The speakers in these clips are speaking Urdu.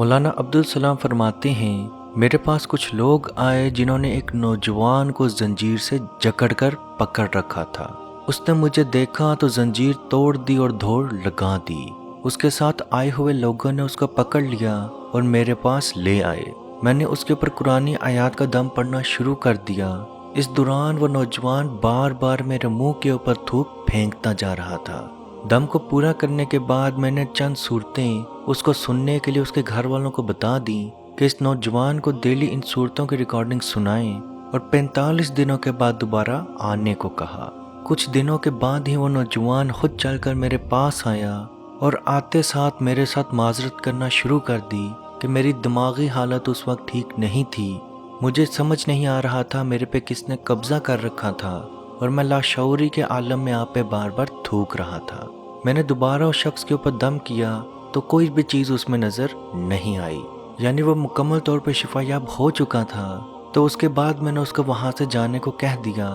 مولانا عبدالسلام فرماتے ہیں، میرے پاس کچھ لوگ آئے جنہوں نے ایک نوجوان کو زنجیر سے جکڑ کر پکڑ رکھا تھا۔ اس نے مجھے دیکھا تو زنجیر توڑ دی اور دوڑ لگا دی۔ اس کے ساتھ آئے ہوئے لوگوں نے اس کو پکڑ لیا اور میرے پاس لے آئے۔ میں نے اس کے اوپر قرآنی آیات کا دم پڑھنا شروع کر دیا۔ اس دوران وہ نوجوان بار بار میرے منہ کے اوپر تھوک پھینکتا جا رہا تھا۔ دم کو پورا کرنے کے بعد میں نے چند صورتیں اس کو سننے کے لیے اس کے گھر والوں کو بتا دیں کہ اس نوجوان کو ڈیلی ان صورتوں کی ریکارڈنگ سنائیں، اور 45 دنوں کے بعد دوبارہ آنے کو کہا۔ کچھ دنوں کے بعد ہی وہ نوجوان خود چل کر میرے پاس آیا اور آتے ساتھ میرے ساتھ معذرت کرنا شروع کر دی کہ میری دماغی حالت اس وقت ٹھیک نہیں تھی، مجھے سمجھ نہیں آ رہا تھا میرے پہ کس نے قبضہ کر رکھا تھا، اور میں لاشعوری کے عالم میں آپ پہ بار بار تھوک رہا تھا۔ میں نے دوبارہ اس شخص کے اوپر دم کیا تو کوئی بھی چیز اس میں نظر نہیں آئی، یعنی وہ مکمل طور پہ شفا یاب ہو چکا تھا۔ تو اس کے بعد میں نے اس کو وہاں سے جانے کو کہہ دیا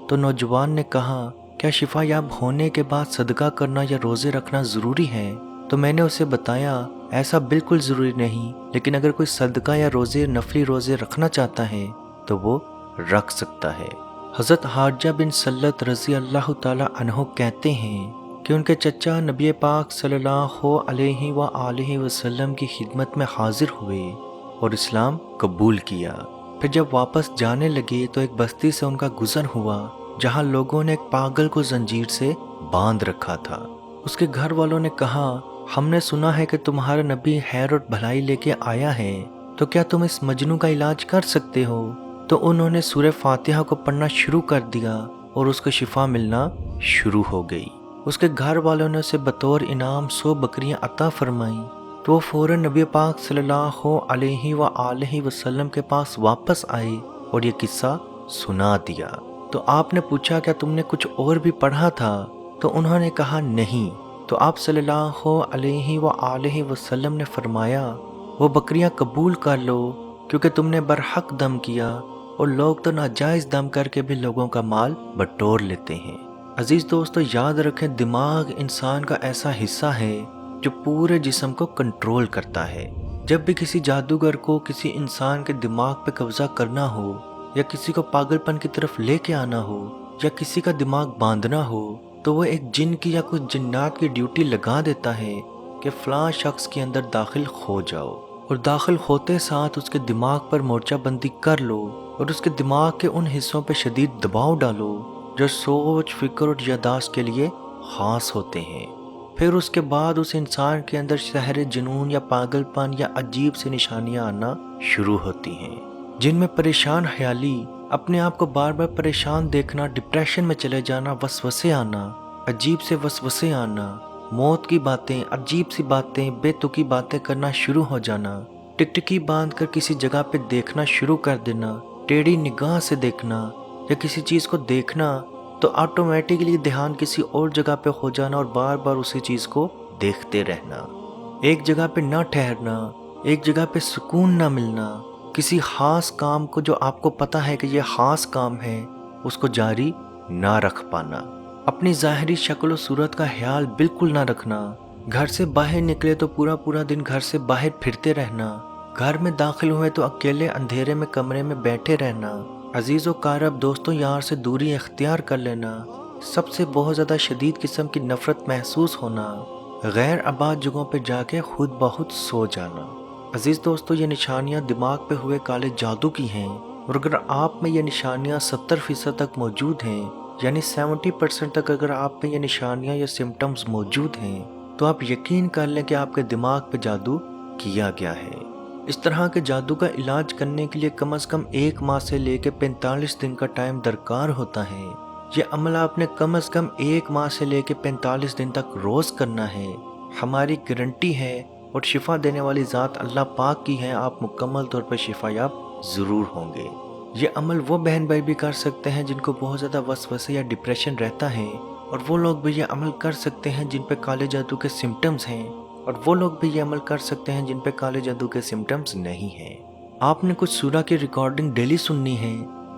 تو نوجوان نے کہا، کیا شفا یاب ہونے کے بعد صدقہ کرنا یا روزے رکھنا ضروری ہے؟ تو میں نے اسے بتایا ایسا بالکل ضروری نہیں، لیکن اگر کوئی صدقہ یا روزے نفلی روزے رکھنا چاہتا ہے تو وہ رکھ سکتا ہے۔ حضرت حارجہ بن سلت رضی اللہ تعالی عنہ کہتے ہیں کہ ان کے چچا نبی پاک صلی اللہ علیہ وآلہ وسلم کی خدمت میں حاضر ہوئے اور اسلام قبول کیا۔ پھر جب واپس جانے لگے تو ایک بستی سے ان کا گزر ہوا جہاں لوگوں نے ایک پاگل کو زنجیر سے باندھ رکھا تھا۔ اس کے گھر والوں نے کہا، ہم نے سنا ہے کہ تمہارا نبی خیر اور بھلائی لے کے آیا ہے، تو کیا تم اس مجنوں کا علاج کر سکتے ہو؟ تو انہوں نے سورہ فاتحہ کو پڑھنا شروع کر دیا اور اس کو شفا ملنا شروع ہو گئی۔ اس کے گھر والوں نے اسے بطور انعام 100 بکریاں عطا فرمائیں، تو وہ فوراً نبی پاک صلی اللہ علیہ وآلہ وسلم کے پاس واپس آئے اور یہ قصہ سنا دیا۔ تو آپ نے پوچھا، کیا تم نے کچھ اور بھی پڑھا تھا؟ تو انہوں نے کہا نہیں۔ تو آپ صلی اللہ علیہ وآلہ وسلم نے فرمایا، وہ بکریاں قبول کر لو کیونکہ تم نے برحق دم کیا، اور لوگ تو ناجائز دم کر کے بھی لوگوں کا مال بٹور لیتے ہیں۔ عزیز دوستو، یاد رکھیں دماغ انسان کا ایسا حصہ ہے جو پورے جسم کو کنٹرول کرتا ہے۔ جب بھی کسی جادوگر کو کسی انسان کے دماغ پہ قبضہ کرنا ہو، یا کسی کو پاگل پن کی طرف لے کے آنا ہو، یا کسی کا دماغ باندھنا ہو، تو وہ ایک جن کی یا کچھ جنات کی ڈیوٹی لگا دیتا ہے کہ فلاں شخص کے اندر داخل ہو جاؤ، اور داخل ہوتے ساتھ اس کے دماغ پر مورچہ بندی کر لو اور اس کے دماغ کے ان حصوں پہ شدید دباؤ ڈالو جو سوچ، فکر اور یاداشت کے لیے خاص ہوتے ہیں۔ پھر اس کے بعد اس انسان کے اندر سحر جنون یا پاگل پن یا عجیب سی نشانیاں آنا شروع ہوتی ہیں، جن میں پریشان خیالی، اپنے آپ کو بار بار پریشان دیکھنا، ڈپریشن میں چلے جانا، وسوسے آنا، عجیب سے وسوسے آنا، موت کی باتیں، عجیب سی باتیں، بے تکی باتیں کرنا شروع ہو جانا، ٹکٹکی باندھ کر کسی جگہ پہ دیکھنا شروع کر دینا، ٹیڑھی نگاہ سے دیکھنا، یا کسی چیز کو دیکھنا تو آٹومیٹکلی دھیان کسی اور جگہ پہ ہو جانا اور بار بار اسی چیز کو دیکھتے رہنا، ایک جگہ پہ نہ ٹھہرنا، ایک جگہ پہ سکون نہ ملنا، کسی خاص کام کو جو آپ کو پتا ہے کہ یہ خاص کام ہے اس کو جاری نہ رکھ پانا، اپنی ظاہری شکل و صورت کا خیال بالکل نہ رکھنا، گھر سے باہر نکلے تو پورا دن گھر سے باہر پھرتے رہنا، گھر میں داخل ہوئے تو اکیلے اندھیرے میں کمرے میں بیٹھے رہنا، عزیز و قارب دوستوں یار سے دوری اختیار کر لینا، سب سے بہت زیادہ شدید قسم کی نفرت محسوس ہونا، غیر آباد جگہوں پہ جا کے خود بخود سو جانا۔ عزیز دوستو، یہ نشانیاں دماغ پہ ہوئے کالے جادو کی ہیں، اور اگر آپ میں یہ نشانیاں 70% تک موجود ہیں، یعنی 70% تک اگر آپ میں یہ نشانیاں یا سمٹمز موجود ہیں، تو آپ یقین کر لیں کہ آپ کے دماغ پہ جادو کیا گیا ہے۔ اس طرح کے جادو کا علاج کرنے کے لیے کم از کم 1 ماہ سے لے کے 45 دن کا ٹائم درکار ہوتا ہے۔ یہ عمل آپ نے کم از کم 1 ماہ سے لے کے 45 دن تک روز کرنا ہے۔ ہماری گارنٹی ہے اور شفا دینے والی ذات اللہ پاک کی ہے، آپ مکمل طور پر شفا یاب ضرور ہوں گے۔ یہ عمل وہ بہن بھائی بھی کر سکتے ہیں جن کو بہت زیادہ وسوسے یا ڈپریشن رہتا ہے، اور وہ لوگ بھی یہ عمل کر سکتے ہیں جن پہ کالے جادو کے سمٹمز ہیں، اور وہ لوگ بھی یہ عمل کر سکتے ہیں جن پہ کالے جادو کے سمٹمز نہیں ہیں۔ آپ نے کچھ سورہ کی ریکارڈنگ ڈیلی سننی ہے،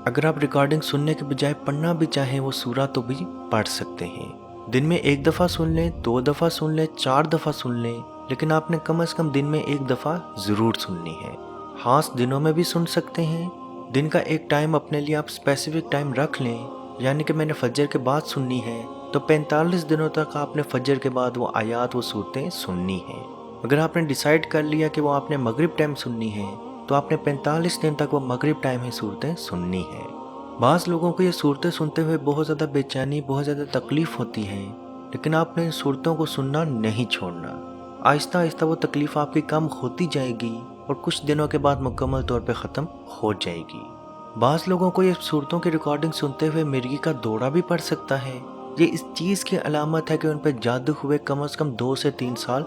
اگر آپ ریکارڈنگ سننے کے بجائے پڑھنا بھی چاہیں وہ سورہ تو بھی پڑھ سکتے ہیں۔ دن میں 1 دفعہ سن لیں، 2 دفعہ سن لیں، 4 دفعہ سن لیں، لیکن آپ نے کم از کم دن میں ایک دفعہ ضرور سننی ہے۔ خاص دنوں میں بھی سن سکتے ہیں۔ دن کا ایک ٹائم اپنے لیے آپ اسپیسیفک ٹائم رکھ لیں، یعنی کہ میں نے فجر کے بعد سننی ہے تو 45 دنوں تک آپ نے فجر کے بعد وہ آیات و صورتیں سننی ہیں۔ اگر آپ نے ڈیسائیڈ کر لیا کہ وہ آپ نے مغرب ٹائم سننی ہے تو آپ نے 45 دن تک وہ مغرب ٹائم ہی صورتیں سننی ہیں۔ بعض لوگوں کو یہ صورتیں سنتے ہوئے بہت زیادہ بے چینی، بہت زیادہ تکلیف ہوتی ہے، لیکن آپ نے ان صورتوں کو سننا نہیں چھوڑنا۔ آہستہ آہستہ وہ تکلیف آپ کی کم ہوتی جائے گی اور کچھ دنوں کے بعد مکمل طور پہ ختم ہو جائے گی۔ بعض لوگوں کو یہ صورتوں کی ریکارڈنگ سنتے ہوئے مرگی کا دورہ بھی پڑ سکتا ہے۔ یہ اس چیز کی علامت ہے کہ ان پہ جادو ہوئے کم از کم 2 سے 3 سال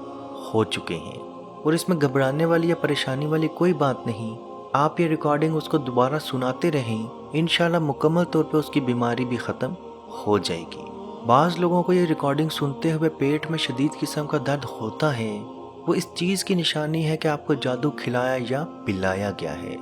ہو چکے ہیں، اور اس میں گھبرانے والی یا پریشانی والی کوئی بات نہیں۔ آپ یہ ریکارڈنگ اس کو دوبارہ سناتے رہیں، انشاءاللہ مکمل طور پہ اس کی بیماری بھی ختم ہو جائے گی۔ بعض لوگوں کو یہ ریکارڈنگ سنتے ہوئے پیٹ میں شدید قسم کا درد ہوتا ہے، وہ اس چیز کی نشانی ہے کہ آپ کو جادو کھلایا یا پلایا گیا ہے۔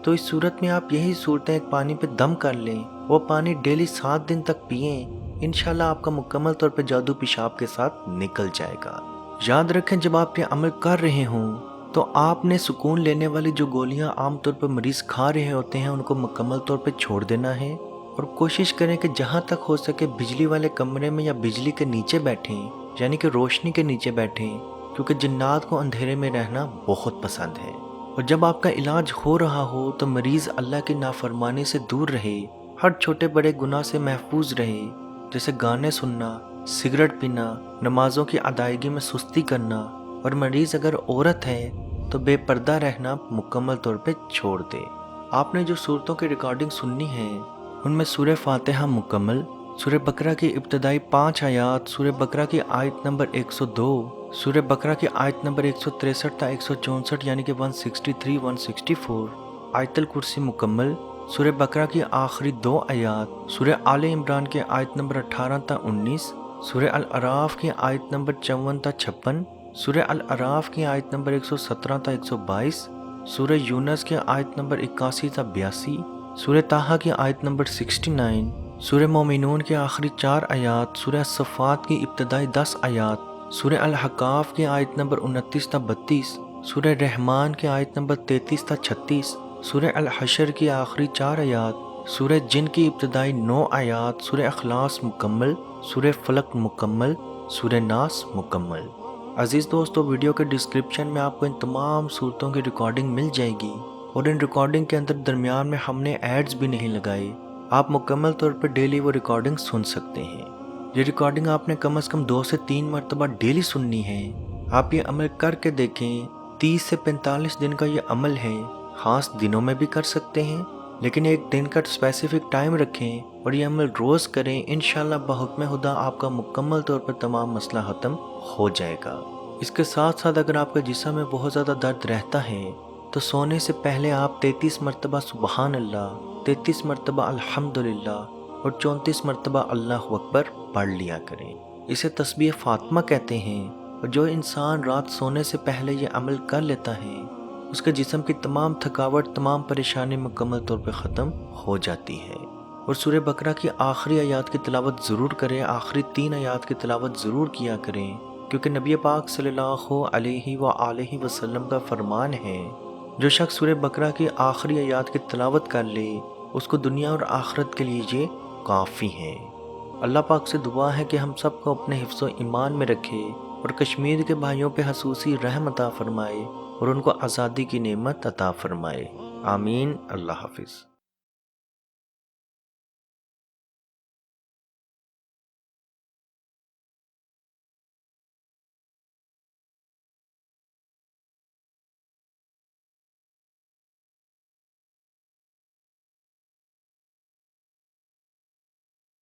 تو اس صورت میں آپ یہی صورتیں ایک پانی پہ دم کر لیں، وہ پانی ڈیلی 7 دن تک پئیں، انشاءاللہ آپ کا مکمل طور پہ جادو پیشاب کے ساتھ نکل جائے گا۔ یاد رکھیں جب آپ یہ عمل کر رہے ہوں تو آپ نے سکون لینے والی جو گولیاں عام طور پر مریض کھا رہے ہوتے ہیں ان کو مکمل طور پہ چھوڑ دینا ہے، اور کوشش کریں کہ جہاں تک ہو سکے بجلی والے کمرے میں یا بجلی کے نیچے بیٹھیں، یعنی کہ روشنی کے نیچے بیٹھیں، کیونکہ جنات کو اندھیرے میں رہنا بہت پسند ہے۔ اور جب آپ کا علاج ہو رہا ہو تو مریض اللہ کی نافرمانی سے دور رہے، ہر چھوٹے بڑے گناہ سے محفوظ رہے، جیسے گانے سننا، سگریٹ پینا، نمازوں کی ادائیگی میں سستی کرنا، اور مریض اگر عورت ہے تو بے پردہ رہنا مکمل طور پہ چھوڑ دے۔ آپ نے جو صورتوں کی ریکارڈنگ سننی ہے ان میں سورہ فاتحہ مکمل، سورہ بقرہ کی ابتدائی 5 آیات، سورہ بقرہ کی آیت نمبر 102، سورہ بقرہ کی آیت نمبر 163 تا 164 یعنی کہ 163 164، آیت الکرسی مکمل، سورہ بقرہ کی آخری 2 آیات، سورہ آل عمران کی آیت نمبر 18 تا 19، سورہ الاعراف کی آیت نمبر 54 تا 56، سورہ الاعراف کی آیت نمبر 117 تا 122، سورہ یونس کی آیت نمبر 81 تا 82، سورہ طٰہٰ کی آیت نمبر 69، سورہ مومنون کی آخری 4 آیات، سورہ صفات کی ابتدائی 10 آیات، سورہ الحقاف کی آیت نمبر 29 تا 32، سورہ رحمان کی آیت نمبر 33 تا 36، سورہ الحشر کی آخری 4 آیات، سورہ جن کی ابتدائی 9 آیات، سورہ اخلاص مکمل، سورہ فلق مکمل، سورہ ناس مکمل۔ عزیز دوستو، ویڈیو کے ڈسکرپشن میں آپ کو ان تمام صورتوں کی ریکارڈنگ مل جائے گی، اور ان ریکارڈنگ کے اندر درمیان میں ہم نے ایڈز بھی نہیں لگائے۔ آپ مکمل طور پر ڈیلی وہ ریکارڈنگ سن سکتے ہیں۔ یہ ریکارڈنگ آپ نے کم از کم 2 سے 3 مرتبہ ڈیلی سننی ہے۔ آپ یہ عمل کر کے دیکھیں، 30 سے 45 دن کا یہ عمل ہے، خاص دنوں میں بھی کر سکتے ہیں، لیکن ایک دن کا اسپیسیفک ٹائم رکھیں اور یہ عمل روز کریں، انشاءاللہ بحکم خدا آپ کا مکمل طور پر تمام مسئلہ ختم ہو جائے گا۔ اس کے ساتھ ساتھ اگر آپ کے جسم میں بہت زیادہ درد رہتا ہے تو سونے سے پہلے آپ 33 مرتبہ سبحان اللہ، 33 مرتبہ الحمدللہ اور 34 مرتبہ اللہ اکبر پڑھ لیا کریں۔ اسے تسبیح فاطمہ کہتے ہیں، اور جو انسان رات سونے سے پہلے یہ عمل کر لیتا ہے اس کے جسم کی تمام تھکاوٹ، تمام پریشانی مکمل طور پہ ختم ہو جاتی ہے۔ اور سورہ بقرہ کی آخری آیات کی تلاوت ضرور کریں، آخری 3 آیات کی تلاوت ضرور کیا کریں، کیونکہ نبی پاک صلی اللہ علیہ وآلہ وسلم کا فرمان ہے، جو شخص سورہ بقرہ کی آخری آیات کی تلاوت کر لے اس کو دنیا اور آخرت کے لیے یہ کافی ہے۔ اللہ پاک سے دعا ہے کہ ہم سب کو اپنے حفظ و ایمان میں رکھے اور کشمیر کے بھائیوں پہ خصوصی رحم عطا فرمائے اور ان کو آزادی کی نعمت عطا فرمائے۔ آمین۔ اللہ حافظ۔